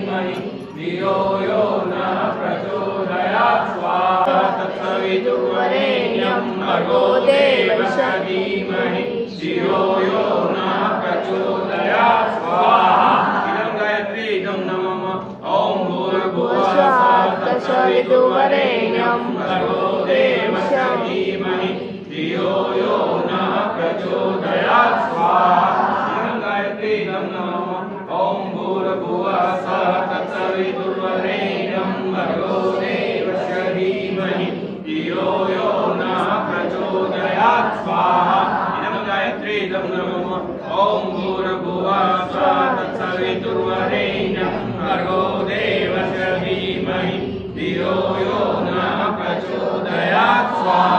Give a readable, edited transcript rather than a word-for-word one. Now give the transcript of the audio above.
धीमहि धियो यो नः प्रचोदयात् स्वाहा तत्सवितुर्वरेण्यं भर्गो देवस्य धीमहि धियो यो नः प्रचोदयात् स्वाहा इदं गायत्री इदं नमः ॐ भूर्भुवः तत्सवितुर्वरेण्यं भर्गो देवस्य धीमहि धियो यो नः प्रचोदयात् स्वाहा इदं गायत्री इदं नमः ॐ भूर्भुवः तत्सवितुर्वरेण्यं भर्गो देवस्य धीमहि धियो यो नः प्रचोदयात् स्वाहा इदं गायत्री इदं नमः ॐ भूर्भुवः तत्सवितुर्वरेण्यं भर्गो देवस्य धीमहि धियो यो नः प्रचोदयात् स्वाहा